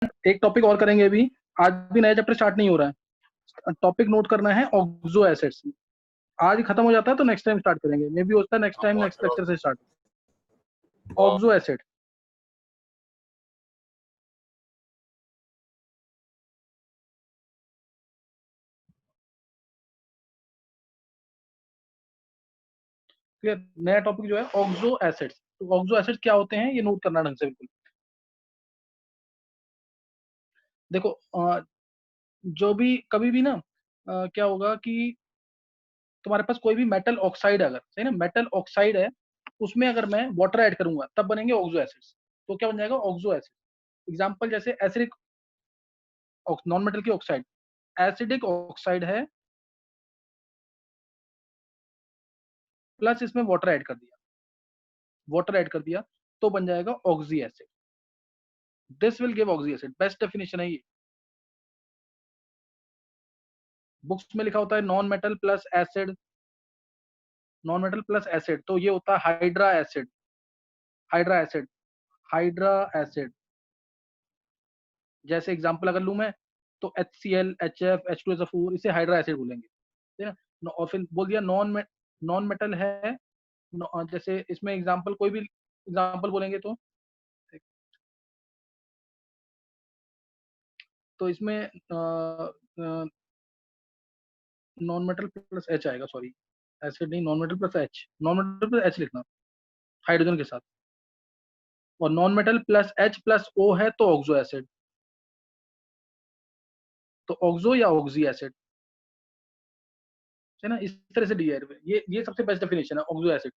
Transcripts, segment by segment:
एक टॉपिक और करेंगे अभी, आज भी नया चैप्टर स्टार्ट नहीं हो रहा है। टॉपिक नोट करना है ऑक्सो एसिड्स। आज खत्म हो जाता है तो नेक्स्ट टाइम स्टार्ट करेंगे, मे बी होता है नेक्स्ट टाइम नेक्स्ट लेक्चर से स्टार्ट। Oxo acid, clear. नया टॉपिक जो है ऑक्सो एसिड्स। तो ऑक्सो एसिड्स क्या होते हैं ये नोट करना ढंग से बिल्कुल। देखो जो भी कभी भी ना क्या होगा कि तुम्हारे पास कोई भी मेटल ऑक्साइड, अगर सही ना मेटल ऑक्साइड है, उसमें अगर मैं वाटर ऐड करूंगा तब बनेंगे ऑक्सो एसिड्स। तो क्या बन जाएगा ऑक्सो एसिड। एग्जांपल जैसे एसिडिक नॉन मेटल की ऑक्साइड, एसिडिक ऑक्साइड है प्लस इसमें वाटर ऐड कर दिया, वाटर ऐड कर दिया तो बन जाएगा oxy acid. This will give oxy acid, best definition है ये। बुक्स में लिखा होता है non metal plus acid, non metal plus acid, तो ये होता है hydra acid, hydra acid, hydra acid. जैसे एग्जांपल अगर लूं मैं तो HCl, HF, H2SO4, इसे हाइड्रा एसिड बोलेंगे, ठीक है ना। और फिर बोल दिया नॉन मेटल है, जैसे इसमें एग्जांपल कोई भी एग्जांपल बोलेंगे तो इसमें नॉन मेटल प्लस एच आएगा, सॉरी एसिड नहीं, non metal plus H, non metal plus H लिखना हाइड्रोजन के साथ, और non metal plus H plus O है तो ऑक्सो एसिड। तो ऑक्सो या ऑक्सी एसिड, है ना, इस तरह से दिया है। ये सबसे बेस्ट डेफिनेशन है ऑक्सो एसिड।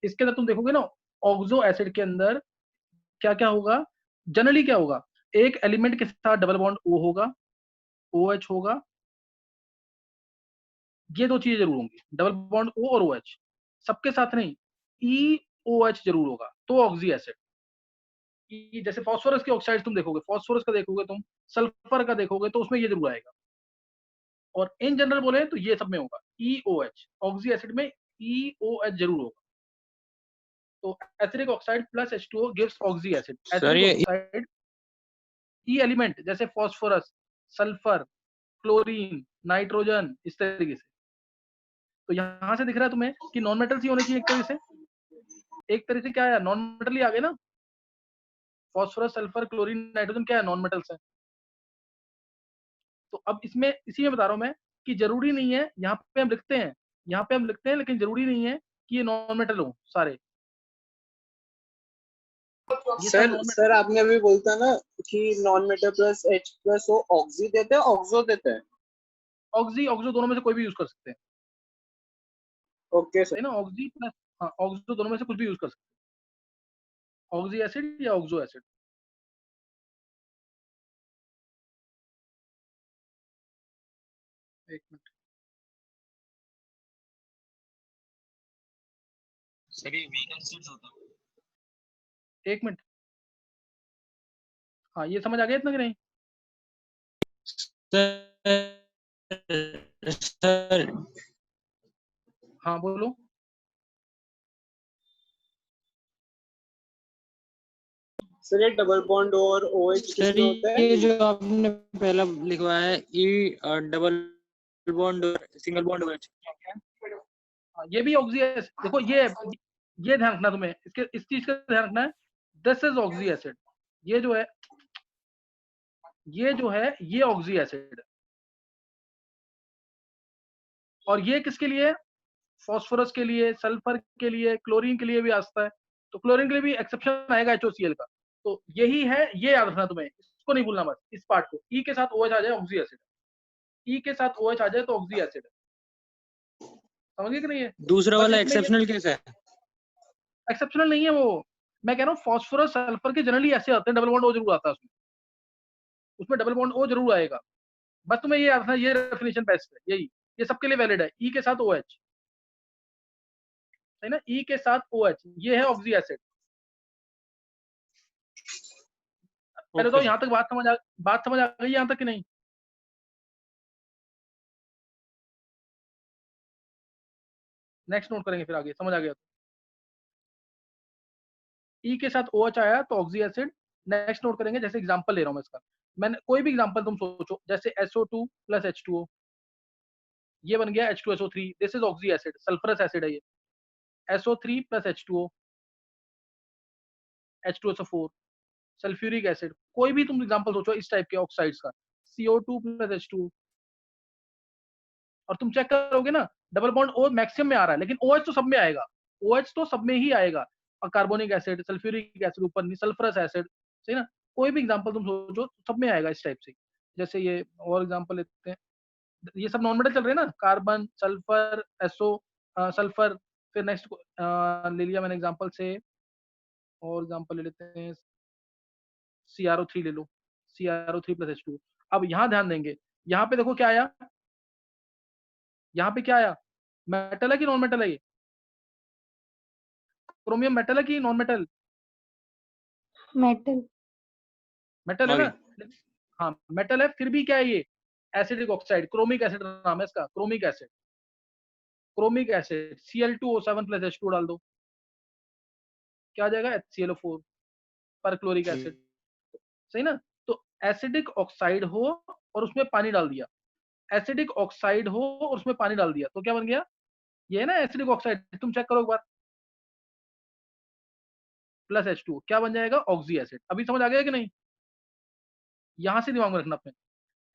इसके अंदर तुम देखोगे ना, ऑक्सो एसिड के अंदर क्या क्या होगा, जनरली क्या होगा, एक एलिमेंट के साथ डबल बॉन्ड ओ होगा, ओ एच होगा, ये दो चीजें जरूर होंगी, डबल बॉन्ड ओ और ओ एच। सबके साथ नहीं, ई ओ एच जरूर होगा तो ऑक्सी एसिड। जैसे फॉस्फोरस के ऑक्साइड तुम देखोगे, फॉस्फोरस का देखोगे तुम, सल्फर का देखोगे तो उसमें ये जरूर आएगा। और इन जनरल बोले तो ये सब में होगा ई ओ एच, ऑक्सी एसिड में ई ओ एच जरूर होगा। तो acidic oxide plus H2O gives oxy acid. Sir acidic ये ऑक्साइड ई एलिमेंट जैसे फॉस्फोरस, सल्फर, क्लोरीन, नाइट्रोजन, इस तरीके से। तो यहां से दिख रहा है तुम्हें कि नॉन मेटल्स ही होने चाहिए एक तरह से, एक तरह से क्या है, नॉन मेटल ही आ गए ना। फॉस्फोरस, सल्फर, क्लोरीन, नाइट्रोजन क्या है, नॉन मेटल्स है। तो अब इसमें इसी में बता रहा हूं मैं कि जरूरी नहीं है, यहाँ पे हम लिखते हैं, यहाँ पे हम लिखते हैं, लेकिन जरूरी नहीं है कि ये नॉन मेटल हो सारे। ये सब सर नॉन सर आपने अभी बोलता ना कि non metal plus H plus O oxy देते हैं, ऑक्सो देते हैं। ऑक्सी ऑक्सो दोनों में से कोई भी यूज कर सकते हैं, ओके सर। है ना। ऑक्सी प्लस, हाँ ऑक्सो दोनों में से कुछ भी यूज कर सकते हैं, ऑक्सी एसिड या ऑक्सो एसिड। एक मिनट, सर ये वीक एसिड्स होता है। एक मिनट, हाँ ये समझ आ गया इतना कि नहीं। सर हाँ बोलो। सर ये डबल बॉन्ड और ओएच सर किसमें होता है? ये जो आपने पहला लिखवाया है ई डबल बॉन्ड और सिंगल बॉन्ड OH, हाँ, ये भी ऑक्सी एसिड। देखो ये ध्यान रखना तुम्हें, इसके इस चीज का ध्यान रखना है, दिस इज ऑक्सी एसिड। ये जो है, ये जो है ये ऑक्सी एसिड। और ये किसके लिए, फॉस्फोरस के लिए, सल्फर के लिए, क्लोरीन के लिए भी आता है। तो क्लोरीन के लिए भी एक्सेप्शन आएगा HOCl का। तो यही है, ये याद रखना तुम्हें, इसको नहीं भूलना बस, इस पार्ट को। ई के साथ OH आ जाए ऑक्सी एसिड, ई के साथ OH आ जाए तो ऑक्सी एसिड। समझ गए कि नहीं है। दूसरा बस वाला इसमें ये एक्सेप्शनल केस है। एक्सेप्शनल नहीं है वो, मैं कह रहा हूँ फॉस्फोरस सल्फर के जनरली ऐसे आते हैं, डबल बॉन्ड O जरूर आता है उसमें, उसमें डबल बॉन्ड O जरूर आएगा। बस तुम्हें ये याद रखना, ये डेफिनेशन बेस्ट है यही, ये सबके लिए वैलिड है। ई के साथ OH, है ना, ई के साथ OH, ये है ऑक्सी एसिड। पहले तो ओके सर। यहाँ तक बात समझ आ गई यहाँ तक कि नहीं। नेक्स्ट नोट करेंगे फिर आगे, समझ आ गया तो। ई के साथ OH आया तो ऑक्सी एसिड, नेक्स्ट नोट करेंगे, जैसे एग्जांपल ले रहा हूं मैं इसका, मैंने कोई भी एग्जांपल तुम सोचो, जैसे SO2 प्लस H2O, ये बन गया H2SO3, this is oxy acid, sulphurous acid है ये। SO3 plus H2O, H2SO4, sulphuric acid. कोई भी तुम एग्जांपल सोचो इस टाइप के ऑक्साइड्स का, CO2 प्लस H2O, और तुम चेक करोगे ना डबल बॉन्ड O मैक्सिमम में आ रहा है, लेकिन OH तो सब में आएगा, OH तो सब में ही आएगा, और कार्बोनिक एसिड, सल्फ्यूरिक एसिड ऊपर नहीं, सल्फरस एसिड, सही ना। कोई भी एग्जांपल तुम सोचो सब में आएगा इस टाइप से। जैसे ये और एग्जांपल लेते हैं, ये सब नॉन मेटल चल रहे हैं ना, कार्बन, सल्फर, SO, सल्फर। फिर नेक्स्ट ले लिया मैंने एग्जांपल से, और एग्जांपल ले लेते हैं, CrO3 ले लो, CrO3 प्लस H2। अब यहाँ ध्यान देंगे, यहाँ पे देखो क्या आया, यहाँ पे क्या आया, मेटल है कि नॉन मेटल है ये? क्रोमियम मेटल है कि नॉन मेटल? मेटल। मेटल है ना। हाँ मेटल है, फिर भी क्या है ये, एसिडिक ऑक्साइड, क्रोमिक एसिड नाम है इसका, chromic acid. Chromic acid Cl2O7 plus H2 डाल दो, क्या आ जाएगा, HClO4, पर क्लोरिक एसिड, सही ना। तो एसिडिक ऑक्साइड हो और उसमें पानी डाल दिया, एसिडिक ऑक्साइड हो और उसमें पानी डाल दिया, तो क्या बन गया, ये है ना एसिडिक ऑक्साइड, तुम चेक करो एक बार, प्लस H2, क्या बन जाएगा, ऑक्सी एसिड। अभी समझ आ गया कि नहीं? यहां से दिमाग में रखना अपने,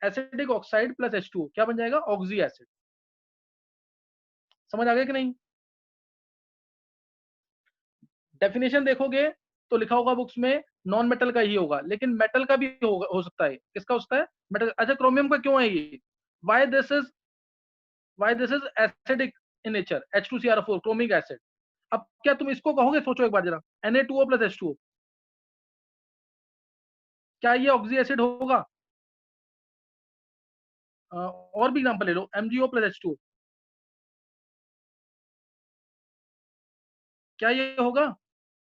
एसिडिक ऑक्साइड प्लस H2 क्या बन जाएगा, ऑक्सी एसिड। समझ आ गया कि नहीं? डेफिनेशन देखोगे तो लिखा होगा बुक्स में नॉन मेटल का ही होगा, लेकिन मेटल का भी होगा, हो सकता है। किसका हो सकता है, मेटल। अच्छा क्रोमियम का क्यों है ये, why this is acidic in nature, H2CrO4 chromic acid. अब क्या तुम इसको कहोगे, सोचो एक बार जरा, Na2O प्लस H2O, क्या ये ऑक्सी एसिड होगा? और भी एग्जांपल ले लो, MgO प्लस H2O, क्या ये होगा?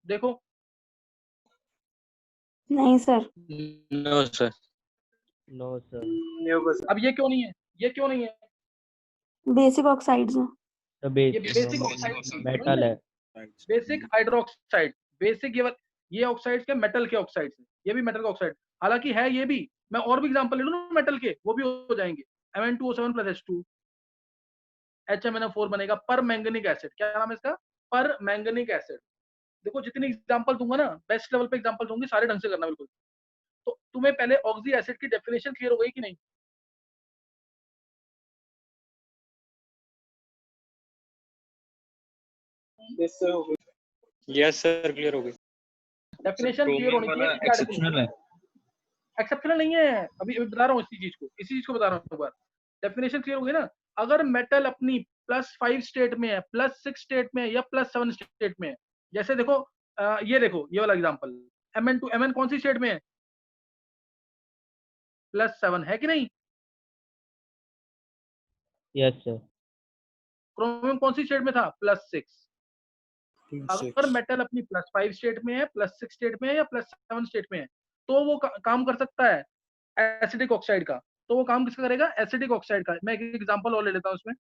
देखो, नहीं sir. No sir. No sir. अब ये क्यों नहीं है, ये क्यों नहीं है? बेसिक ऑक्साइड्स हैं। तो ये बेसिक ऑक्साइड मेटल है। बेसिक हाइड्रोक्साइड, बेसिक ये ऑक्साइड्स के मेटल के ऑक्साइड्स हैं, ये भी मेटल का ऑक्साइड, हालांकि है ये भी। मैं और भी एग्जांपल ले लूं ना मेटल के, वो भी हो जाएंगे। Mn2O7 प्लस H2, HMnO4 बनेगा, पर मैंगनिक एसिड, क्या नाम है इसका, पर मैंगनिक एसिड। देखो जितनी एग्जांपल दूंगा ना, बेस्ट लेवल पे एग्जांपल दूंगी, सारे ढंग से करना बिल्कुल। तो तुम्हें पहले ऑक्सी एसिड की डेफिनेशन क्लियर हो गई कि नहीं? यस सर, क्लियर हो गई। डेफिनेशन क्लियर होनी चाहिए, क्या एक्सेप्शनल है। एक्सेप्शनल नहीं है, अभी अभी बता रहा हूँ इसी चीज को बता रहा हूँ एक बार। डेफिनेशन क्लियर हो गई ना। अगर मेटल अपनी +5 स्टेट में है, +6 स्टेट में है, या +7 स्टेट में है, जैसे देखो ये देखो, ये वाला एग्जांपल, Mn2, Mn कौन सी स्टेट में है, +7 है कि नहीं? Yes sir. क्रोमियम कौन सी स्टेट में था, +6। अगर मेटल अपनी +5 स्टेट में है, +6 स्टेट में है, या +7 स्टेट में है, तो वो काम कर सकता है एसिडिक ऑक्साइड का। तो वो काम किसका करेगा, एसिडिक ऑक्साइड का। मैं एक एग्जांपल और ले लेता हूँ उसमें।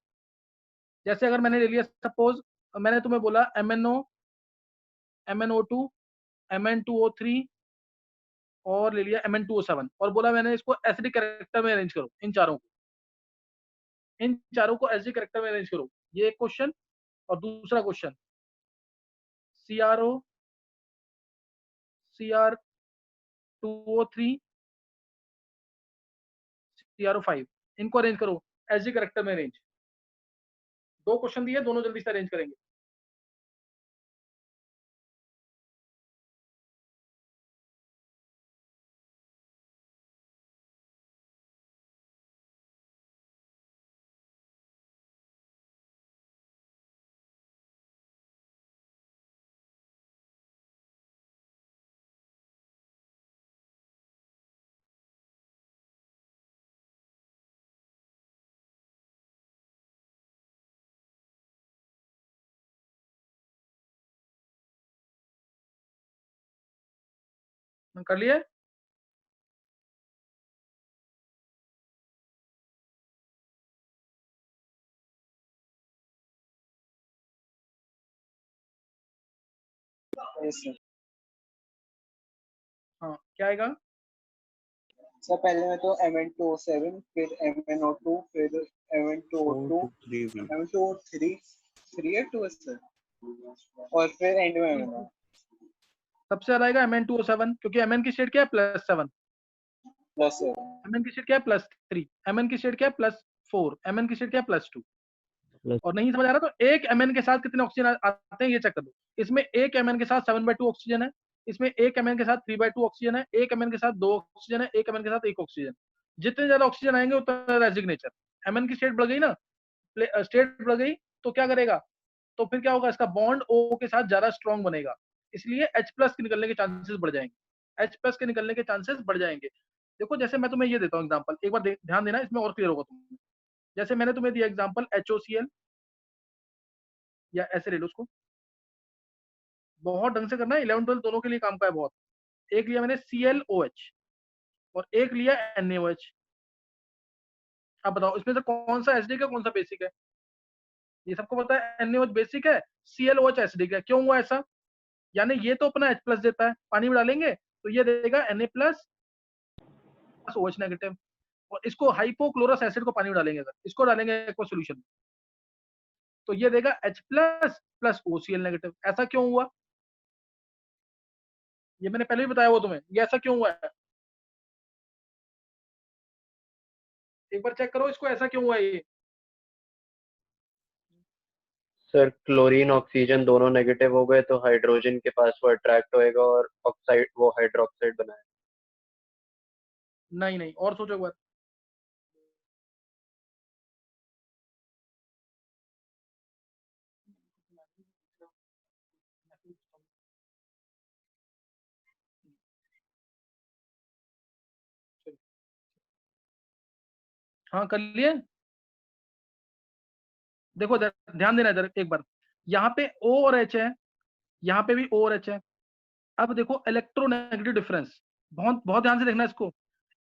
जैसे अगर मैंने ले लिया, सपोज मैंने तुम्हें बोला MnO, MnO2, Mn2O3, और ले लिया Mn2O7, और बोला मैंने इसको एसिडिक कैरेक्टर में अरेंज करो, इन चारों को एसिडिक कैरेक्टर में अरेंज करो। ये एक क्वेश्चन। और दूसरा क्वेश्चन, CrO, Cr2O3, CrO5, इनको अरेंज करो एसिडिक कैरेक्टर में अरेंज। दो क्वेश्चन दिए, दोनों जल्दी से अरेंज करेंगे। कर लिए? Yes, sir. हाँ क्या आएगा? सर पहले में तो Mn2O7 फिर MnO2 फिर Mn2O2 Mn2O3 3 है 2 है सर और फिर एंड में MnO सबसे ज्यादा आएगा Mn2O7 क्योंकि Mn की स्टेट क्या है +7, प्लस Mn की स्टेट क्या है +3, Mn की स्टेट क्या है +4, Mn की स्टेट क्या है +2। और नहीं समझ आ रहा तो एक Mn के साथ कितने ऑक्सीजन आते हैं ये चेक कर दो। इसमें एक Mn के साथ 7/2 ऑक्सीजन है, इसमें एक Mn के साथ 3/2 ऑक्सीजन है, एक Mn के साथ 2 ऑक्सीजन है, एक Mn के साथ 1 ऑक्सीजन। जितने ज्यादा ऑक्सीजन आएंगे उतना ज्यादा सिग्नेचर। Mn की स्टेट बढ़ गई ना, स्टेट बढ़ गई तो क्या करेगा, तो फिर क्या होगा, इसका बॉन्ड O के साथ ज्यादा स्ट्रॉन्ग बनेगा, इसलिए H+ के निकलने के चांसेस बढ़ जाएंगे, H+ के निकलने के चांसेस बढ़ जाएंगे। देखो जैसे मैं तुम्हें ये देता हूँ एग्जांपल, एक बार ध्यान देना, इसमें और क्लियर होगा तुम्हें। जैसे मैंने तुम्हें दिया एग्जांपल HOCl, या ऐसे ले लो उसको, बहुत ढंग से करना है, 11 12 दोनों के लिए काम का है बहुत। एक लिया मैंने ClOH और एक लिया NaOH। अब बताओ इसमें से कौन सा एसिडिक है कौन सा बेसिक है? ये सबको पता है NaOH बेसिक है, ClOH एसिडिक है। क्यों हुआ ऐसा? यानी ये तो अपना H+ देता है, पानी में डालेंगे तो ये देगा Na+ OH नेगेटिव, और इसको हाइपोक्लोरस एसिड को पानी में डालेंगे, अगर इसको डालेंगे एक्वा सॉल्यूशन तो ये देगा H+ प्लस OCl नेगेटिव। ऐसा क्यों हुआ? ये मैंने पहले भी बताया वो तुम्हें, ये ऐसा क्यों हुआ है, एक बार चेक करो इसको, ऐसा क्यों हुआ है ये? सर क्लोरीन ऑक्सीजन दोनों नेगेटिव हो गए तो हाइड्रोजन के पास वो अट्रैक्ट होएगा और ऑक्साइड वो हाइड्रोक्साइड बनाएगा। नहीं नहीं, और सोचो एक बार। हाँ कर लिए। देखो ध्यान देना इधर एक बार, यहाँ पे O और H है, यहाँ पे भी O और H है। अब देखो इलेक्ट्रोनेगेटिव डिफरेंस, बहुत बहुत ध्यान से देखना इसको।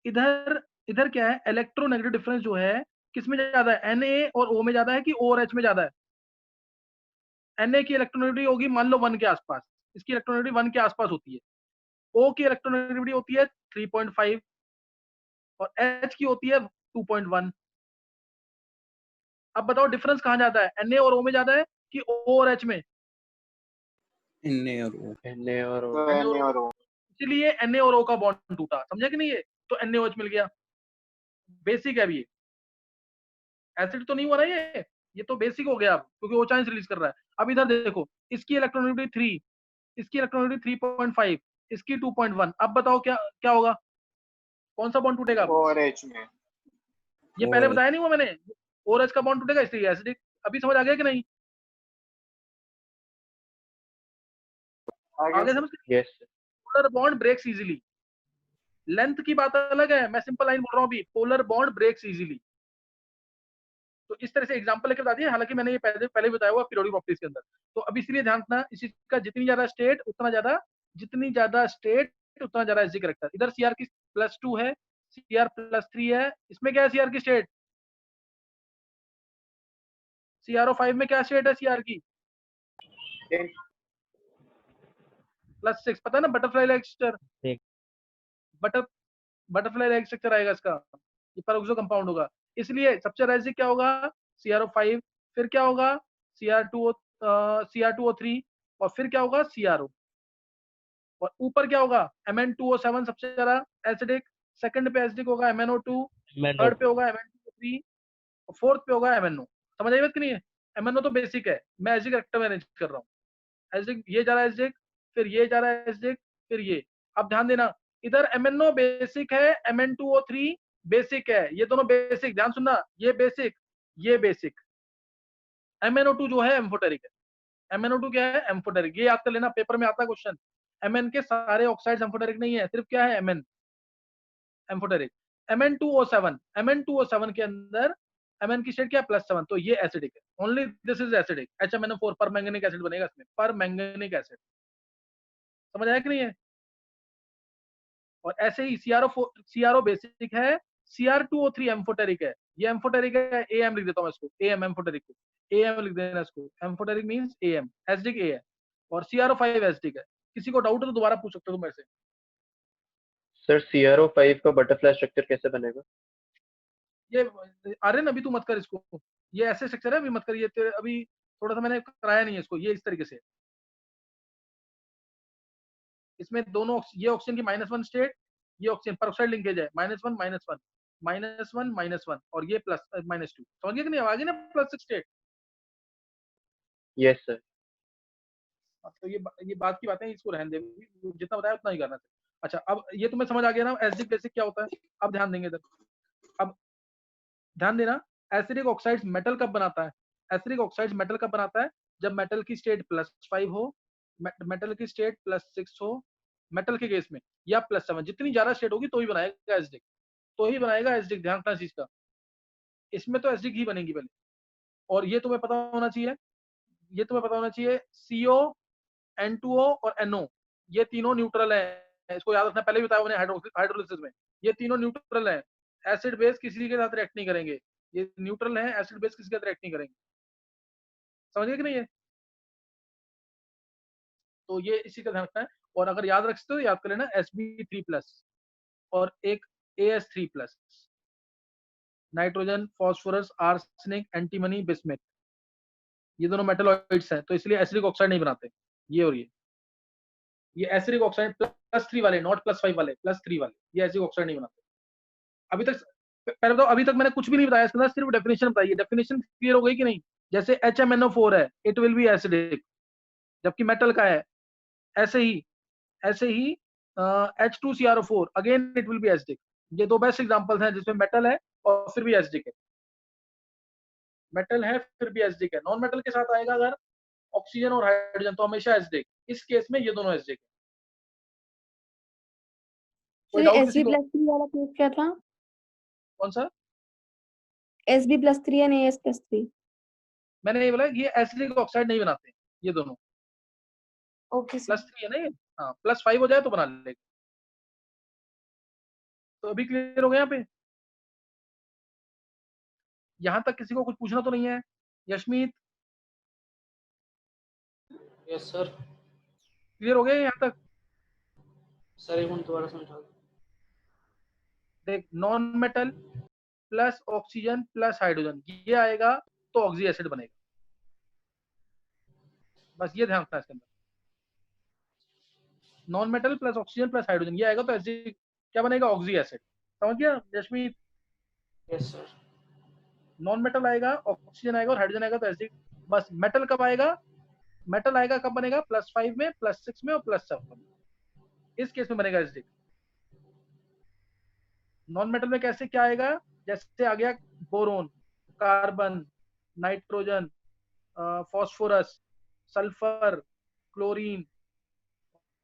इधर इधर क्या है, इलेक्ट्रोनेगेटिव डिफरेंस जो है किसमें ज्यादा है, Na और O में ज्यादा है कि O और H में ज्यादा है? Na की इलेक्ट्रोनेगेटिविटी होगी मान लो 1 के आसपास, इसकी इलेक्ट्रोनेगेटिविटी 1 के आसपास होती है। O की इलेक्ट्रोनेगेटिविटी होती है 3.5 और H की होती है 2.1। अब बताओ डिफरेंस कहाँ ज्यादा है, Na और O में ज्यादा है कि O और H में? Na और O Na और O। इसीलिए Na और O का बॉन्ड टूटा, समझे कि नहीं? ये तो NaOH मिल गया, बेसिक है अभी ये, एसिड तो नहीं हो रहा है ये तो बेसिक हो गया अब, क्योंकि O चांस रिलीज कर रहा है। अब इधर देखो, इसकी इलेक्ट्रोनेगेटिविटी 3, इसकी इलेक्ट्रोनेगेटिविटी 3.5, इसकी 2.1। अब बताओ क्या क्या होगा, कौन सा बॉन्ड टूटेगा? और H में ये पहले बताया नहीं हुआ मैंने, और H का बॉन्ड टूटेगा इसलिए एसिडिक। अभी समझ आ गया कि नहीं? आगे समझ? Yes sir. Polar bond breaks easily, length की बात अलग है, मैं सिंपल लाइन बोल रहा हूँ अभी, पोलर बॉन्ड ब्रेक्स इजीली। तो इस तरह से एग्जांपल लेकर बता दिया, हालांकि मैंने ये पहले भी बताया हुआ पीरियोडिक प्रॉपर्टीज के अंदर। तो अब इसलिए ध्यान रखना, इसी का जितनी ज्यादा स्टेट उतना ज्यादा, जितनी ज्यादा स्टेट उतना ज्यादा एसडी करेक्टर। इधर Cr की +2 है, Cr +3 है, इसमें क्या है Cr की स्टेट? CrO5 में क्या स्टेट है Cr की? +6, पता है ना, butterfly like structure, butterfly like structure आएगा इसका, ये पेरोक्सो कंपाउंड होगा। इसलिए सबसे ज्यादा एसिडिक क्या होगा? CrO5, फिर क्या होगा? Cr2O3, और फिर क्या होगा? CrO, और ऊपर क्या होगा? Mn2O7 सबसे ज्यादा एसिडिक, सेकंड पे एसिडिक होगा MnO2, थर्ड पे होगा Mn2O3, और फोर्थ पे होगा MnO। समझ आई बात कि नहीं है? MnO तो बेसिक है, मैं एसिडिक करेक्टर मैनेज कर रहा हूँ, एसिडिक ये जा रहा है एसिडिक, फिर ये जा रहा है एसिडिक, फिर ये। अब ध्यान देना, इधर MnO बेसिक है, Mn2O3 बेसिक है, ये दोनों बेसिक, ध्यान सुनना, ये बेसिक ये बेसिक। MnO2 जो है एम्फोटेरिक है, MnO2 क्या है? एम्फोटेरिक। ये याद कर लेना, पेपर में आता है क्वेश्चन, Mn के सारे ऑक्साइड्स एम्फोटेरिक नहीं है, सिर्फ क्या है? Mn amphoteric. Mn2O7 के अंदर Mn की स्टेट क्या है? +7, तो ये एसिडिक है, only this is acidic. HMnO4 पर मैंगनीक एसिड बनेगा इसमें, पर मैंगनीक एसिड। समझ आया कि नहीं है? और ऐसे ही CrO बेसिक है, Cr2O3 एम्फोटेरिक है, ये एम्फोटेरिक है, AM लिख देता हूं इसको, AM एम्फोटेरिक को, AM लिख देना इसको, amphoteric means AM, acidic A है, और CrO5 एसिडिक है। किसी को डाउट है तो दोबारा पूछ सकते हो तुम मेरे से। सर CrO5 का बटरफ्लाई स्ट्रक्चर कैसे बनेगा? ये आर्यन अभी तू मत कर इसको, ये ऐसे स्ट्रक्चर है, अभी मत कर, ये अभी थोड़ा सा मैंने कराया नहीं है इसको, ये इस तरीके से, इसमें दोनों ये ऑक्सीजन की -1 स्टेट, ये ऑक्सीजन परऑक्साइड लिंकेज है, -1 -1 -1 -1 और ये +-2, समझ गए कि नहीं? आगे ना +6 स्टेट। Yes sir. तो ये बात की बातें, इसको रहने दे, जितना बताया उतना ही करना चाहिए। अच्छा, अब ये तुम्हें समझ आ गया ना एसिडिक बेसिक क्या होता है? अब ध्यान देंगे इधर, अब ध्यान देना, एसिडिक ऑक्साइड्स मेटल कब बनाता है? एसिडिक ऑक्साइड्स मेटल कब बनाता है? जब मेटल की स्टेट +5 हो, मेटल की स्टेट +6 हो, मेटल के केस में, या +7, जितनी ज्यादा स्टेट होगी तो ही बनाएगा एसिडिक, तो ही बनाएगा एसिडिक, ध्यान रखना चीज का। इसमें तो एसिडिक ही बनेगी पहले। और ये तुम्हें पता होना चाहिए, ये तुम्हें पता होना चाहिए, CO, N2O और NO, ये तीनों न्यूट्रल है, इसको याद रखना, पहले भी बताया मैंने हाइड्रोलिसिस में, ये तीनों न्यूट्रल है, एसिड बेस किसी के साथ रिएक्ट नहीं करेंगे, ये न्यूट्रल है, एसिड बेस किसी के साथ रिएक्ट नहीं करेंगे, समझ गए कि नहीं? है तो ये इसी का ध्यान रखना है। और अगर याद रख सकते हो याद कर लेना, Sb3+ और एक AS3+, nitrogen, phosphorus, arsenic, antimony, bismuth, ये दोनों मेटलॉइड्स हैं, तो इसलिए एसिडिक ऑक्साइड नहीं बनाते, ये और ये एसिडिक ऑक्साइड +3 वाले, नॉट +5 वाले, +3 वाले, ये एसिडिक ऑक्साइड नहीं बनाते। अभी तक पहले बताओ, अभी तक मैंने कुछ भी नहीं बताया, इसके अंदर सिर्फ डेफिनेशन बताइए, डेफिनेशन क्लियर हो गई कि नहीं? जैसे HMNO4 है, इट विल बी एसिडिक, जबकि मेटल का है, ऐसे ही H2CrO4 again it will be acidic. ये दो बेस्ट एग्जांपल्स हैं जिसमें मेटल है और फिर भी एसिडिक है, मेटल है फिर भी एसिडिक है। नॉन मेटल के साथ आएगा अगर ऑक्सीजन और हाइड्रोजन तो हमेशा एसिडिक, इस केस में ये दोनों एसिडिक है। कोई सर डाउट किसी को? Sb+3 वाला केस क्या था? कौन सा? Sb+3 and AS+3। मैंने ये बोला ये एसिडिक ऑक्साइड नहीं बनाते ये दोनों, ओके सर। +3 है ना ये, हाँ, +5 हो जाए तो बना लेंगे। तो अभी क्लियर हो गया यहाँ पे? यहाँ तक किसी को कुछ पूछना तो नहीं है? Yashmeet yes sir. क्लियर हो गया यहाँ तक? सर एक मिनट दोबारा समझा दो। देख, non metal plus oxygen plus hydrogen ये आएगा तो ऑक्सी एसिड बनेगा, बस ये ध्यान रखना है इसके अंदर। Non metal plus oxygen plus hydrogen ये आएगा तो एसिड क्या बनेगा? ऑक्सी एसिड, समझ गया Yashmeet? Yes sir. Non metal आएगा, ऑक्सीजन आएगा और हाइड्रोजन आएगा तो एसिड। बस मेटल कब आएगा? मेटल आएगा कब बनेगा? +5 में, +6 में और +7 में, इस केस में बनेगा एसिडिक। नॉन मेटल में कैसे क्या आएगा? जैसे आ गया boron, carbon, nitrogen, phosphorus, sulphur, chlorine,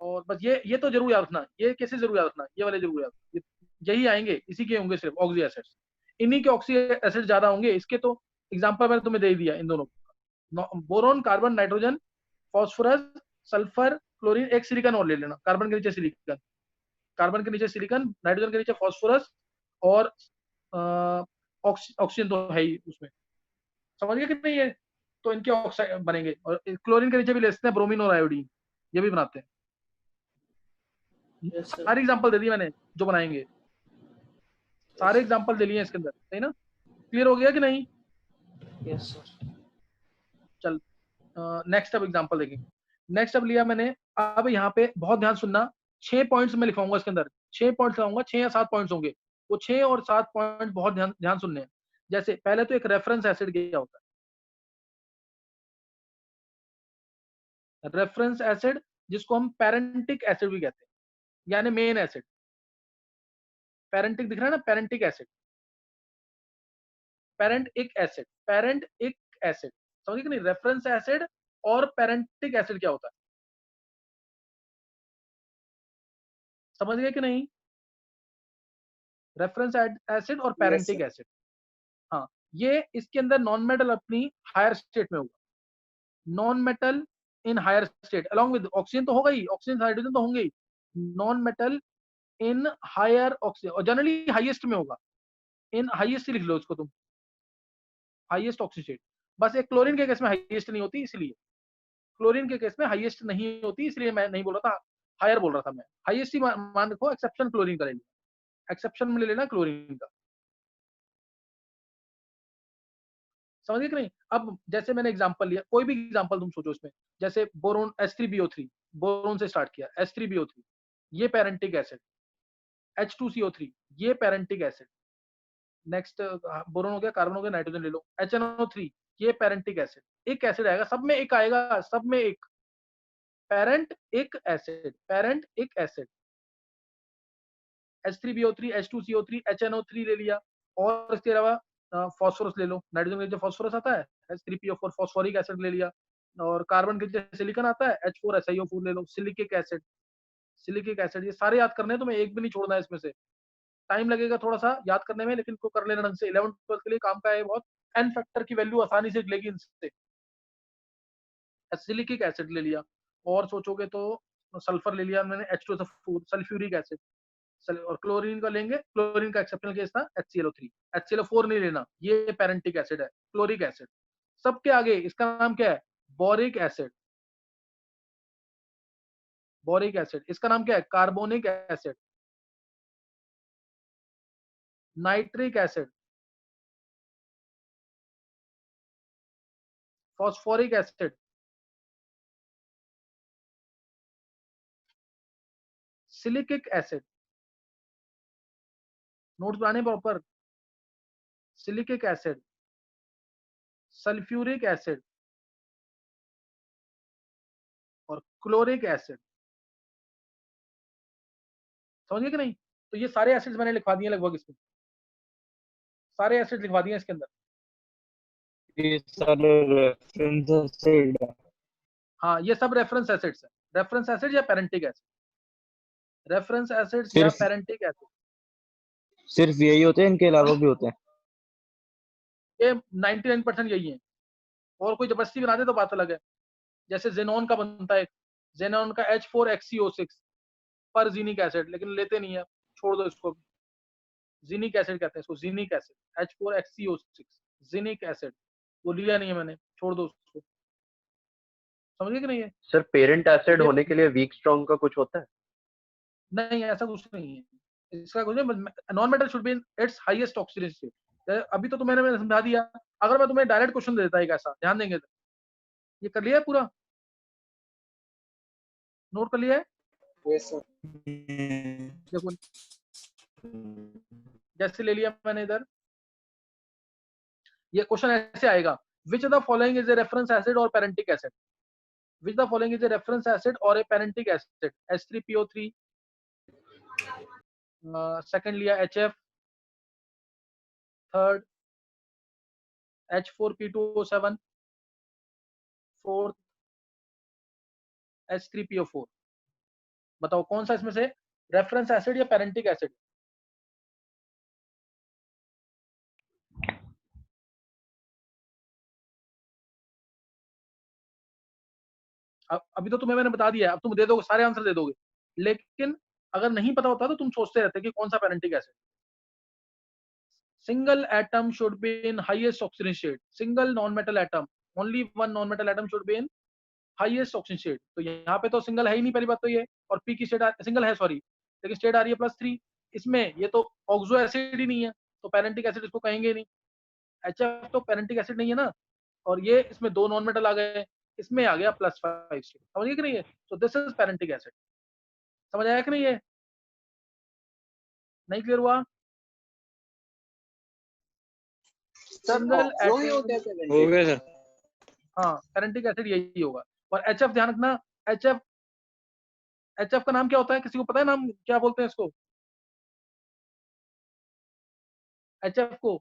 और बस ये तो जरूर याद रखना, ये कैसे जरूर याद रखना, ये वाले जरूर याद रखना, यही आएंगे, इसी के होंगे सिर्फ ऑक्सी एसिड्स, इन्हीं के ऑक्सी एसिड ज्यादा होंगे। इसके तो एग्जांपल मैंने तुम्हें दे दिया इन दोनों का, boron, carbon, nitrogen, phosphorus, sulphur, chlorine, एक सिलिकॉन और ले लेना, कार्बन के नीचे सिलिकॉन, कार्बन के नीचे सिलिकॉन, नाइट्रोजन के नीचे फास्फोरस और ऑक्सीजन तो है ही उसमें, समझ गए कि नहीं? है तो इनके ऑक्साइड बनेंगे। और क्लोरीन के नीचे भी ले सकते हैं ब्रोमीन और आयोडीन, ये भी बनाते हैं। Yes sir. सारे एग्जांपल दे दिए मैंने जो बनाएंगे, सारे एग्जांपल दे लिए इसके अंदर, सही ना? क्लियर हो गया कि नहीं? Yes sir. चल नेक्स्ट अब एग्जांपल देखेंगे। नेक्स्ट अब लिया मैंने, अब यहाँ पे बहुत ध्यान सुनना, 6 पॉइंट्स में लिखाऊंगा इसके अंदर, 6 पॉइंट्स लाऊंगा, 6 या 7 पॉइंट्स होंगे, वो 6 और 7 पॉइंट बहुत ध्यान ध्यान सुनने हैं। जैसे पहले तो एक रेफरेंस एसिड क्या होता है? रेफरेंस एसिड जिसको हम पैरेंटिक एसिड भी कहते हैं, यानी मेन एसिड। पैरेंटिक दिख रहा है ना, पैरेंटिक एसिड, पैरेंटिक एसिड, पैरेंटिक एसिड, समझिए कि नहीं? Reference acid or parentic acid क्या होता है, समझ गए कि नहीं? Reference acid or parentic acid, हाँ, ये इसके अंदर नॉन मेटल अपनी हायर स्टेट में होगा, non metal in higher state along with oxygen तो होगा ही, ऑक्सीजन हाइड्रोजन तो होंगे ही, non metal in higher oxygen, और जनरली हाईएस्ट में होगा, इन हाईएस्ट लिख लो इसको तुम, हाईएस्ट ऑक्सीजन स्टेट। बस एक क्लोरीन के केस में हाईएस्ट नहीं होती, इसलिए क्लोरीन के केस में हाईएस्ट नहीं होती, इसलिए मैं नहीं बोल रहा था हायर बोल रहा था मैं, हाईएस्ट ही मान रखो, एक्सेप्शन क्लोरीन का ले लेना, एक्सेप्शन में ले लेना क्लोरीन का, समझ गए कि नहीं। अब जैसे मैंने एग्जांपल लिया, कोई भी एग्जांपल तुम सोचो इसमें, जैसे बोरोन H3BO3, बोरोन से स्टार्ट किया, H3BO3 ये पैरेंटिक एसिड, H2CO3 ये पैरेंटिक एसिड, नेक्स्ट बोरोन हो गया, कार्बन हो गया, नाइट्रोजन ले लो, HNO3 ये पैरेंटिक एसिड, एक एसिड आएगा, सब में एक आएगा, सब में एक पैरेंट, एक एसिड, पैरेंट एक एसिड, H3BO3 H2CO3 HNO3 ले लिया, और इसके अलावा फास्फोरस ले लो, नाइट्रोजन के नीचे फास्फोरस आता है, H3PO4 फास्फोरिक एसिड ले लिया, और कार्बन के नीचे सिलिकॉन आता है, H4SiO4 ले लो, सिलिकिक एसिड, सिलिकिक एसिड, ये सारे याद करने हैं तुम्हें, एक भी नहीं छोड़ना है इसमें से, टाइम लगेगा थोड़ा सा याद करने में, लेकिन इसको कर लेना ढंग से, 11th 12th के लिए काम का है बहुत, एन फैक्टर की वैल्यू आसानी से लेगी इनसे। सिलिकिक एसिड ले लिया, और सोचोगे तो सल्फर ले लिया मैंने, H2SO4 सल्फ्यूरिक एसिड, और क्लोरीन का लेंगे, क्लोरीन का एक्सेप्शनल केस था HClO3, HClO4 नहीं लेना, ये पैरेंटिक एसिड है, क्लोरिक एसिड। सबके आगे इसका नाम क्या है, बोरिक एसिड, बोरिक एसिड, इसका नाम क्या है, carbonic acid, nitric acid, phosphoric acid, silicic acid, notes बनाने proper, silicic acid, sulphuric acid और क्लोरिक एसिड, समझिए कि नहीं। तो ये सारे एसिड्स मैंने लिखवा दिए लगभग इसमें, सारे एसिड लिखवा दिए इसके अंदर। ये सारे रेफरेंस एसिड है। हाँ ये सब रेफरेंस एसिड्स है, रेफरेंस एसिड या पैरेंटिक एसिड, रेफरेंस एसिड्स या सिर्फ पैरेंटिक एसिड, सिर्फ यही होते हैं, इनके अलावा भी होते हैं? ये 99% यही है, और कोई जबरदस्ती बना दे तो बात अलग है। जैसे जेनॉन का बनता है, जेनॉन का H4XeO6 पर जीनिक एसिड, लेकिन लेते नहीं है, छोड़ दो इसको, जीनिक एसिड कहते हैं इसको, genic acid, H4XeO6 genic acid, वो लिया नहीं है मैंने, छोड़ दो उसको, समझिए कि नहीं है। सर पेरेंट एसिड ये होने के लिए वीक स्ट्रॉन्ग का कुछ होता है? नहीं, ऐसा कुछ नहीं है, इसका कुछ नहीं, non metal should be in its highest oxidation state. अभी तो मैंने समझा दिया, अगर मैं तुम्हें डायरेक्ट क्वेश्चन दे देता एक ऐसा, ध्यान देंगे तो, ये कर लिया है पूरा, नोट कर लिया है, यस सर। देखो जैसे ले लिया मैंने इधर, ये क्वेश्चन ऐसे आएगा, which of the following is a reference acid or parentic acid, which the following is a reference acid or a parentic acid, H3PO3, second लिया HF, third H4P2O7, fourth H3PO4, बताओ कौन सा इसमें से रेफरेंस एसिड या पैरेंटिक acid. अभी तो तुम्हें मैंने बता दिया, अब तुम दे दोगे, सारे आंसर दे दोगे, लेकिन अगर नहीं पता होता तो तुम सोचते रहते कि कौन सा parentic acid. Single atom should be in highest oxygen state, single non metal atom, only one non metal atom should be in highest oxygen state. तो यहाँ पे तो सिंगल है ही नहीं, पहली बात तो ये, और पी की स्टेट सिंगल है सॉरी, लेकिन स्टेट आ रही है +3, इसमें ये तो ऑक्सो एसिड ही नहीं है, तो पैरेंटिक एसिड इसको कहेंगे नहीं, HF तो पैरेंटिक एसिड नहीं है ना, और ये इसमें 2 नॉन मेटल आ गए, इसमें आ गया +5 स्टेट, समझिए कि नहीं है। तो दिस इज पैरेंटिक एसिड, समझ आया कि नहीं है, नहीं क्लियर हुआ। सर सिंगल ऑक्सो ही होता है एटम, हो गया सर। हाँ पैरेंटिक एसिड यही होगा। और HF ध्यान रखना, HF, HF का नाम क्या होता है, किसी को पता है नाम क्या बोलते हैं इसको, HF को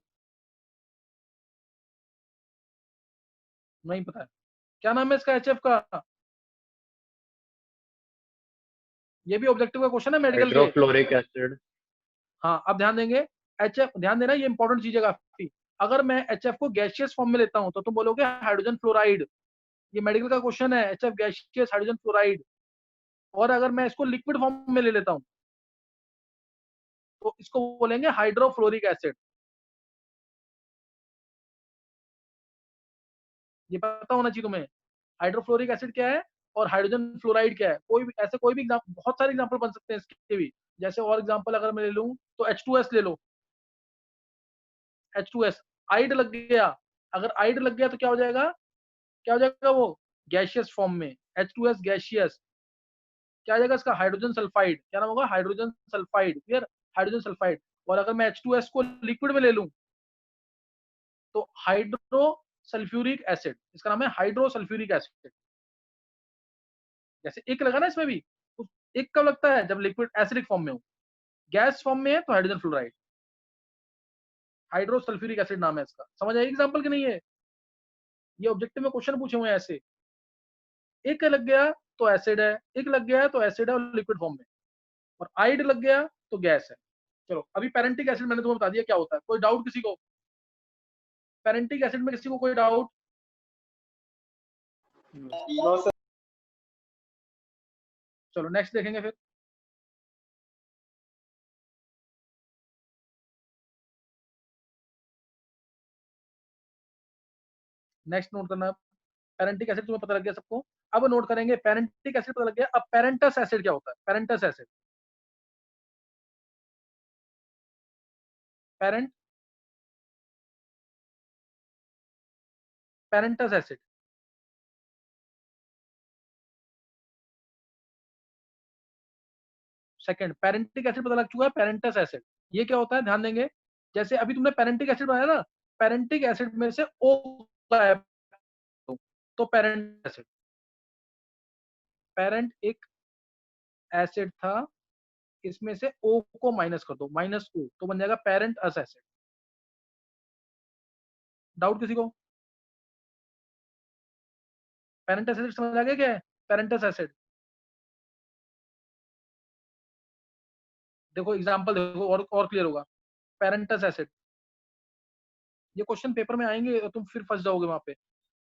नहीं पता है, क्या नाम है इसका HF का, ये भी ऑब्जेक्टिव का क्वेश्चन है मेडिकल के। Hydrofluoric acid. हाँ अब ध्यान देंगे, HF ध्यान देना, ये इंपॉर्टेंट चीज है काफी। अगर मैं HF को गैसियस फॉर्म में लेता हूं तो तुम बोलोगे हाइड्रोजन फ्लोराइड, ये मेडिकल का क्वेश्चन है, HF गैसियस हाइड्रोजन फ्लोराइड। और अगर मैं इसको लिक्विड फॉर्म में ले लेता हूं तो इसको बोलेंगे हाइड्रोफ्लोरिक एसिड, ये पता होना चाहिए तुम्हें, हाइड्रोफ्लोरिक एसिड क्या है और हाइड्रोजन फ्लोराइड क्या है, कोई भी ऐसे कोई भी एग्जाम्पल, बहुत सारे एग्जाम्पल बन सकते हैं इसके भी। जैसे और एग्जाम्पल अगर मैं ले लूं तो H2S ले लो, H2S आइड लग गया, अगर आइड लग गया तो क्या हो जाएगा, क्या हो जाएगा वो गैशियस फॉर्म में, H2S गैशियस, क्या आ जाएगा इसका हाइड्रोजन सल्फाइड, क्या नाम होगा hydrogen sulphide, clear, hydrogen sulphide. और अगर मैं H2S को लिक्विड में ले लूं तो हाइड्रो सल्फ्यूरिक एसिड, इसका नाम है हाइड्रो सल्फ्यूरिक एसिड। जैसे एक लगा ना इसमें भी, तो एक कब लगता है जब लिक्विड एसिडिक फॉर्म में हो, गैस फॉर्म में है तो hydrogen fluoride, hydro sulphuric acid नाम है इसका। समझ आएगी एग्जांपल की नहीं है, ये ऑब्जेक्टिव में क्वेश्चन पूछे हुए हैं ऐसे, एक लग गया तो एसिड है, एक लग गया तो एसिड है और लिक्विड फॉर्म में, और आइड लग गया तो गैस है। चलो अभी पेरेंटिक एसिड मैंने तुम्हें बता दिया क्या होता है, कोई डाउट किसी को, पेरेंटिक एसिड में किसी को कोई डाउट? No sir. चलो नेक्स्ट देखेंगे फिर। नेक्स्ट नोट करना, पेरेंटिक एसिड तुम्हें पता लग गया सबको। अब नोट करेंगे पेरेंटिक एसिड पता लग गया, अब पेरेंटस एसिड क्या होता है, parents acid, parent parents acid, second parentic acid पता लग चुका है, पेरेंटस एसिड ये क्या होता है ध्यान देंगे। जैसे अभी तुमने पेरेंटिक एसिड बनाया ना, पेरेंटिक एसिड में से O गायब तो पेरेंट एसिड, पेरेंट एक एसिड था, इसमें से O को माइनस कर दो, माइनस O तो बन जाएगा पेरेंट अस एसिड। डाउट किसी को? पेरेंट एसिड समझ आ गया क्या है, पेरेंटस एसिड। देखो एग्जांपल देखो और क्लियर होगा। पेरेंटस एसिड, ये क्वेश्चन पेपर में आएंगे और तुम फिर फंस जाओगे वहां पे।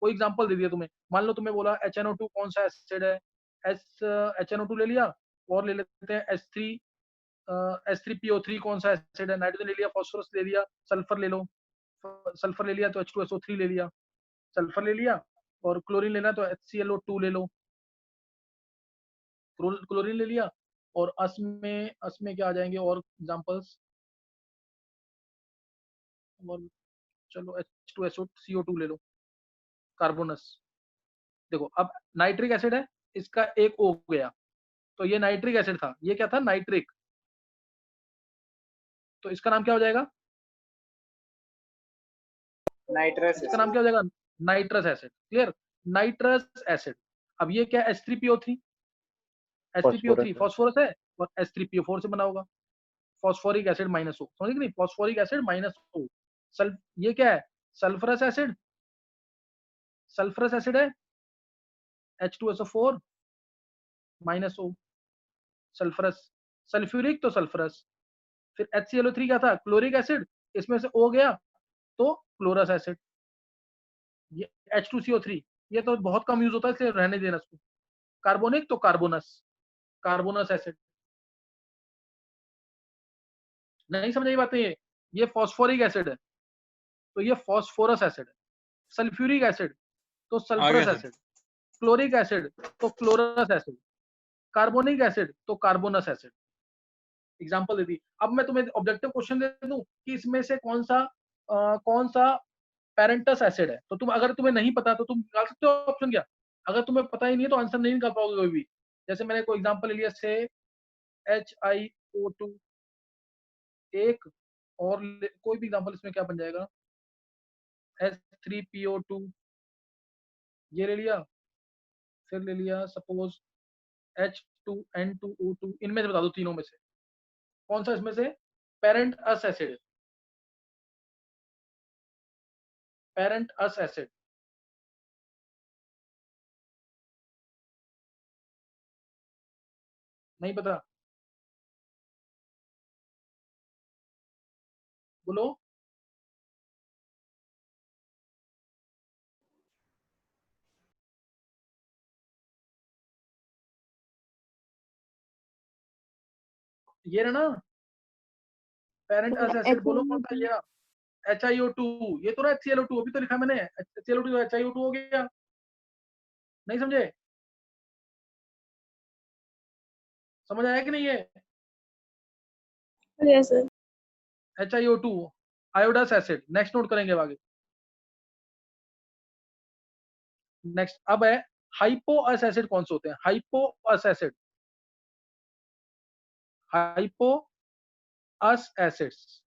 कोई एग्जांपल दे दिया तुम्हें, मान लो तुम्हें बोला HNO2 कौन सा एसिड है, HNO2 ले लिया, और ले लेते हैं H3PO3 कौन सा एसिड है, नाइट्रोजन ले लिया, फास्फोरस ले लिया, सल्फर ले लो, सल्फर ले लिया तो H2SO3 ले लिया, सल्फर ले लिया, और क्लोरीन लेना तो HClO2 ले लो, क्लोरीन ले लिया, और अस में क्या आ जाएंगे और एग्जांपल्स, और चलो H2SO CO2 ले लो, कार्बोनस। देखो अब नाइट्रिक एसिड है, इसका एक O गया, तो ये नाइट्रिक एसिड था, ये क्या था नाइट्रिक, तो इसका नाम क्या हो जाएगा, नाइट्रस इसका नाम क्या हो जाएगा nitrous acid, clear, nitrous acid. अब ये क्या H3PO3, H3PO3 फास्फोरस है, और H3PO4 से बना होगा, फास्फोरिक एसिड माइनस O, समझ नहीं, फास्फोरिक एसिड माइनस O, ये क्या है सल्फरस एसिड, सल्फरस एसिड है H2SO4 minus O, sulphurous, sulphuric तो सल्फरस, फिर HClO3 क्या था क्लोरिक एसिड, इसमें से O गया तो क्लोरस एसिड, ये H2CO3, ये तो बहुत कम यूज होता है इसलिए रहने देना इसको, कार्बोनिक तो कार्बोनस, कार्बोनस एसिड। नहीं समझ आई बातें, ये फॉस्फोरिक एसिड है तो ये फॉस्फोरस एसिड है, सल्फ्यूरिक एसिड तो सल्फरस एसिड, क्लोरिक एसिड तो क्लोरस एसिड, कार्बोनिक एसिड तो कार्बोनस एसिड। एग्जांपल दे दी। अब मैं तुम्हें ऑब्जेक्टिव क्वेश्चन दे दूं कि इसमें से कौन सा पेरेंटस एसिड है, तो तुम अगर तुम्हें नहीं पता तो तुम निकाल सकते हो ऑप्शन क्या, अगर तुम्हें पता ही नहीं है तो आंसर नहीं निकाल पाओगे कोई भी। जैसे मैंने कोई एग्जांपल ले लिया से HiO2, एक और कोई भी एग्जांपल इसमें क्या बन जाएगा H3PO2, ये ले लिया, फिर ले लिया सपोज H2N2O2, इनमें से बता दो तीनों में से कौन सा इसमें से पेरेंट अस एसिड है, पेरेंट अस एसिड। नहीं पता, बोलो। ये रहा ना पेरेंट अस एसिड, बोलो कौन सा, ये HiO2, ये तो रहा HClO2, अभी तो लिखा मैंने HClO2 तो HiO2 हो गया, नहीं समझे। समझ आया कि नहीं ये? Yes sir. HiO2 iodous acid. Next note करेंगे अब आगे। नेक्स्ट अब है हाइपोअस एसिड। कौन से होते हैं हाइपोअस एसिड? हाइपोअस एसिड्स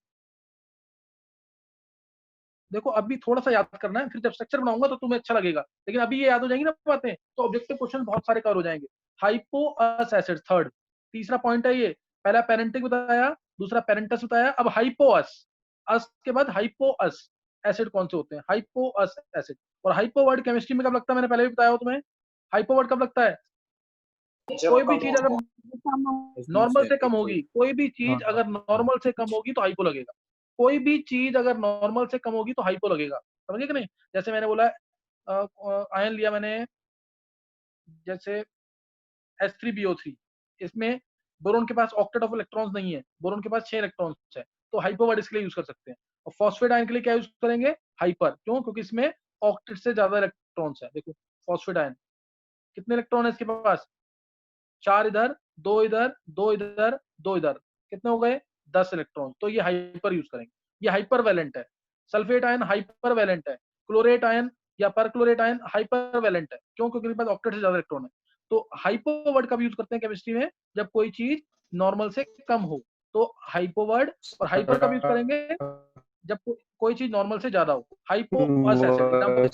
देखो अभी थोड़ा सा याद करना है, फिर जब स्ट्रक्चर बनाऊंगा तो तुम्हें अच्छा लगेगा, लेकिन अभी ये याद हो जाएंगी ना बातें तो ऑब्जेक्टिव क्वेश्चन बहुत सारे कवर हो जाएंगे। हाइपोअस एसिड थर्ड, तीसरा पॉइंट है ये। पहला पेरेंटिक बताया, दूसरा पेरेंटस बताया, अब हाइपोअस। अस के बाद हाइपोअस एसिड कौन से होते हैं? हाइपोअस एसिड। और हाइपो वर्ड केमिस्ट्री में कब लगता है? मैंने पहले भी बताया हो तुम्हें। हाइपो वर्ड कब लगता है? कोई भी चीज अगर नॉर्मल से कम होगी, कोई भी चीज अगर नॉर्मल से कम होगी तो हाइपो लगेगा। कोई भी चीज अगर नॉर्मल से कम होगी तो हाइपो लगेगा। समझे कि नहीं? जैसे मैंने बोला आयन लिया मैंने, जैसे H3BO3, इसमें बोरोन के पास ऑक्टेट ऑफ इलेक्ट्रॉन्स नहीं है, बोरोन के पास 6 इलेक्ट्रॉन्स है, तो हाइपो वर्ड इसके लिए यूज कर सकते हैं। और फॉस्फेट आयन के लिए क्या यूज करेंगे? हाइपर। क्यों? क्योंकि इसमें ऑक्टेट से ज्यादा इलेक्ट्रॉन्स है। देखो फॉस्फेट आयन कितने इलेक्ट्रॉन है इसके पास? 4 इधर, 2 इधर, 2 इधर, 2 इधर, कितने हो गए? 10 इलेक्ट्रॉन। तो ये हाइपर यूज करेंगे, ये हाइपर वैलेंट है। सल्फेट आयन हाइपर वैलेंट है। क्लोरेट आयन या परक्लोरेट आयन हाइपर वैलेंट है। क्यों? क्योंकि इनके पास ऑक्टेट से ज्यादा इलेक्ट्रॉन है। तो हाइपो वर्ड कब यूज करते हैं केमिस्ट्री में? जब कोई चीज नॉर्मल से कम हो, तो हाइपो वर्ड। और हाइपर कब यूज करेंगे? जब कोई चीज नॉर्मल से ज्यादा हो। हाइपो अस एसिड एग्जांपल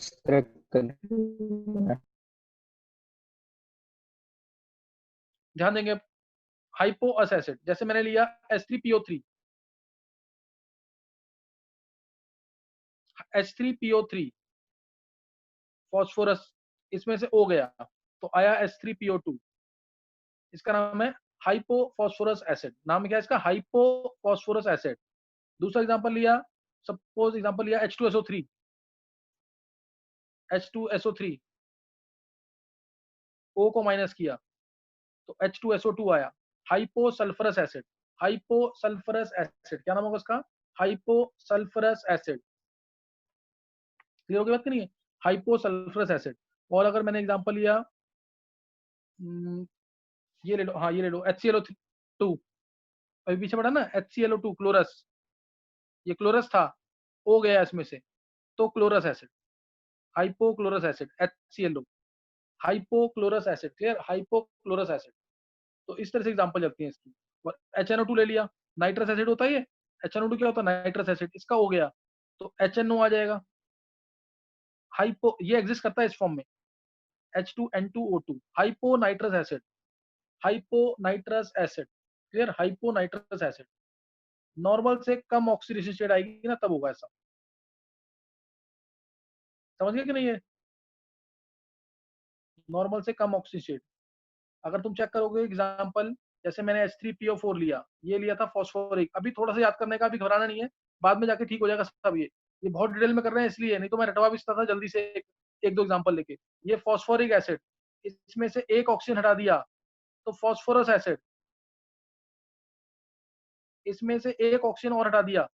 ध्यान देंगे। हाइपो अस एसिड जैसे मैंने लिया H3PO3, H3PO3 फॉस्फोरस, इसमें से O गया तो आया H3PO2, इसका नाम है हाइपोफॉस्फोरस एसिड। नाम क्या है इसका? Hypophosphorous acid. दूसरा एग्जांपल लिया, सपोज एग्जांपल लिया H2SO3, H2SO3 O को माइनस किया तो H2SO2 आया, हाइपोसल्फरस एसिड। हाइपोसल्फरस एसिड क्या नाम होगा इसका? हाइपोसल्फरस एसिड। क्लियर हो गई बात कि नहीं है? हाइपोसल्फरस एसिड। और अगर मैंने एग्जांपल लिया ये ले लो, हाँ ये ले लो HClO2, अभी पीछे पड़ा ना HClO2 क्लोरस, ये क्लोरस था, ओ गया इसमें से, तो chlorous acid, hypochlorous acid HClO, hypochlorous acid. Clear? Hypochlorous acid. तो इस तरह से एग्जांपल लगती है इसकी। और HNO2 ले लिया, नाइट्रस एसिड होता है ये। HNO2 क्या होता है? Nitrous acid. इसका हो गया तो HNO आ जाएगा। हाइपो ये एग्जिस्ट करता है इस फॉर्म में H2N2O2, hypo nitrous acid, hypo nitrous acid. Clear? Hypo nitrous acid. Normal से कम ऑक्सीडेशन स्टेट आएगी ना तब होगा ऐसा। समझ गए कि नहीं? है नॉर्मल से कम ऑक्सीजन स्टेट। अगर तुम चेक करोगे एग्जांपल, जैसे मैंने H3PO4 लिया, ये लिया था फॉस्फोरिक। अभी थोड़ा सा याद करने का, अभी घबराना नहीं है, बाद में जाके ठीक हो जाएगा सब। ये बहुत डिटेल में कर रहे हैं इसलिए, नहीं तो मैं रटवा भी सकता था जल्दी से एक दो एग्जांपल लेके। ये फॉस्फोरिक एसिड, इसमें से एक ऑक्सीजन हटा दिया तो फॉस्फोरस एसिड, इसमें से एक ऑक्सीजन और हटा दिया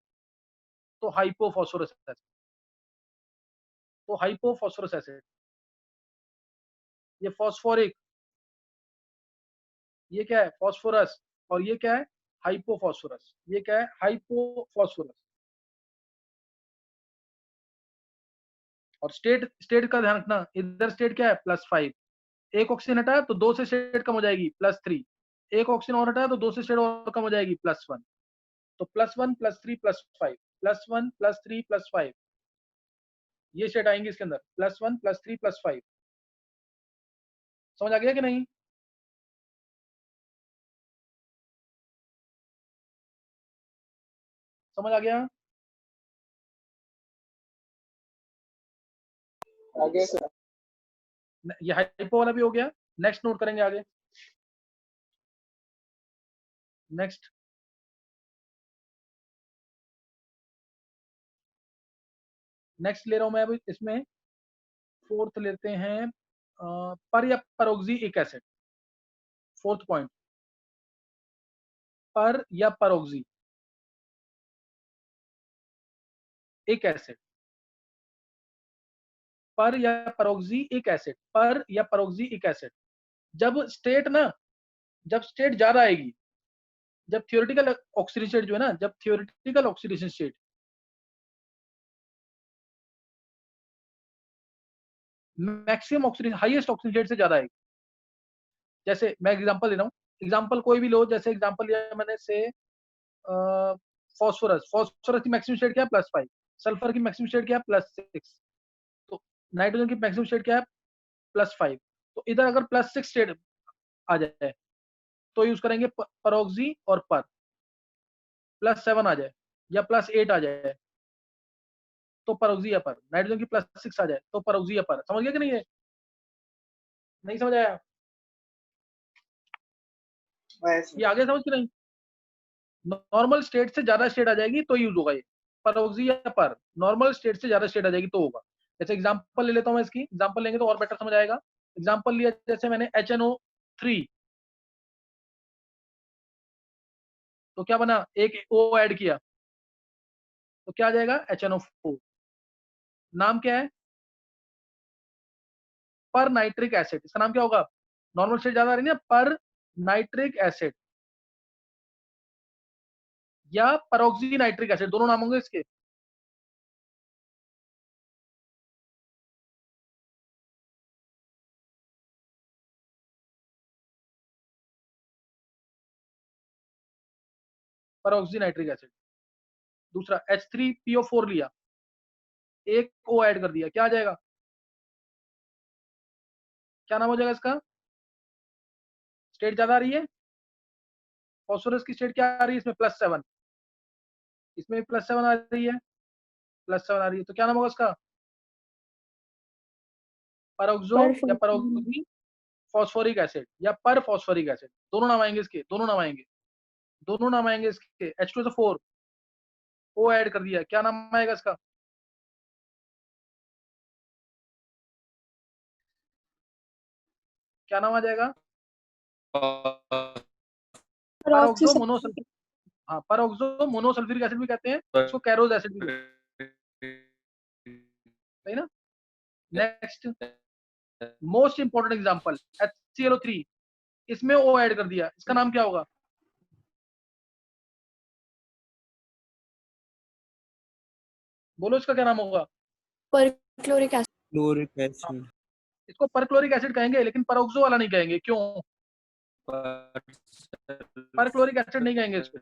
तो हाइपोफॉस्फोरस एसिड। तो हाइपोफॉस्फोरस एसिड, ये फॉस्फोरिक, ये क्या है? फॉस्फोरस। और ये क्या है? हाइपोफॉस्फोरस। ये क्या है? हाइपोफॉस्फोरस। और स्टेट स्टेट का ध्यान रखना, इधर स्टेट क्या है? +5। एक ऑक्सीजन हटाया तो 2 से स्टेट कम हो जाएगी +3। एक ऑक्सीजन और हटाया तो 2 से स्टेट और कम हो जाएगी +1। तो +1 +3 +5, +1 +3 +5, ये स्टेट आएंगी इसके अंदर, +1 +3 +5। समझ आ गया कि नहीं? समझ आ गया? आगे सर। ये हाइपो वाला भी हो गया। नेक्स्ट नोट करेंगे आगे। नेक्स्ट ले रहा हूं मैं अभी इसमें, फोर्थ लेते हैं पर या परोक्सी एक एसिड। फोर्थ पॉइंट, पर या परोक्सी एक एसिड। पर या परोक्सी एक एसिड, पर या परोक्सी एक एसिड। जब स्टेट ना जब स्टेट ज्यादा आएगी, जब थियोरेटिकल ऑक्सीडेशन स्टेट जो है ना, जब theoretical oxidation state maximum oxidation highest oxidation state से ज्यादा आएगी। जैसे मैं एग्जांपल दे रहा हूँ, एग्जांपल कोई भी लो, जैसे एग्जांपल लिया मैंने से फॉस्फोरस की मैक्सिमम स्टेट क्या है +5, सल्फर की मैक्सिमम स्टेट क्या है +6, तो नाइट्रोजन की मैक्सिमम स्टेट क्या है +5। तो इधर अगर +6 स्टेट आ जाए तो यूज करेंगे परऑक्सी और पर। +7 आ जाए या +8 आ जाए तो परऑक्सी या पर। नाइट्रोजन की +6 आ जाए तो परऑक्सी या पर। समझ गया कि नहीं? है नहीं समझ आया? ये आगे समझ के नहीं? नॉर्मल स्टेट से ज्यादा स्टेट आ जाएगी तो यूज होगा ये परऑक्सी या पर। नॉर्मल स्टेट से ज्यादा स्टेट आ जाएगी तो होगा। जैसे एग्जांपल ले लेता हूं मैं इसकी, एग्जांपल लेंगे तो और बेटर समझ आएगा। एग्जांपल लिया जैसे मैंने HNO3, तो क्या बना, एक O ऐड किया तो क्या आ जाएगा HNO4। नाम क्या है? पर नाइट्रिक एसिड। इसका नाम क्या होगा? नॉर्मल स्टेट ज्यादा आ रही है ना, पर नाइट्रिक एसिड या परऑक्सी नाइट्रिक एसिड, दोनों नाम होंगे इसके। परऑक्सी नाइट्रिक एसिड। दूसरा H3PO4 लिया, एक O ऐड कर दिया, क्या आ जाएगा? क्या नाम हो जाएगा इसका? स्टेट ज्यादा आ रही है, फॉस्फोरस की स्टेट क्या आ रही है इसमें +7, इसमें भी +7 आ रही है, +7 आ रही है, तो क्या नाम होगा इसका? परऑक्सो या परऑक्सी फॉस्फोरिक एसिड या पर फॉस्फोरिक एसिड, दोनों नाम आएंगे इसके, दोनों नाम आएंगे, दोनों नाम आएंगे इसके। H2SO4 O ऐड कर दिया, क्या नाम आएगा इसका? क्या नाम आ जाएगा? परऑक्सो मोनोसल्फिक। हाँ, परऑक्सो मोनोसल्फ्यूरिक एसिड भी कहते हैं, इसको कैरोज एसिड भी कहते हैं, सही ना? Next most important example HClO3, इसमें O ऐड कर दिया, इसका नाम क्या होगा? बोलो इसका क्या नाम होगा? Perchloric acid. Chloric acid. इसको परक्लोरिक एसिड कहेंगे, लेकिन परऑक्सो वाला नहीं कहेंगे। क्यों? परक्लोरिक एसिड नहीं कहेंगे इसको,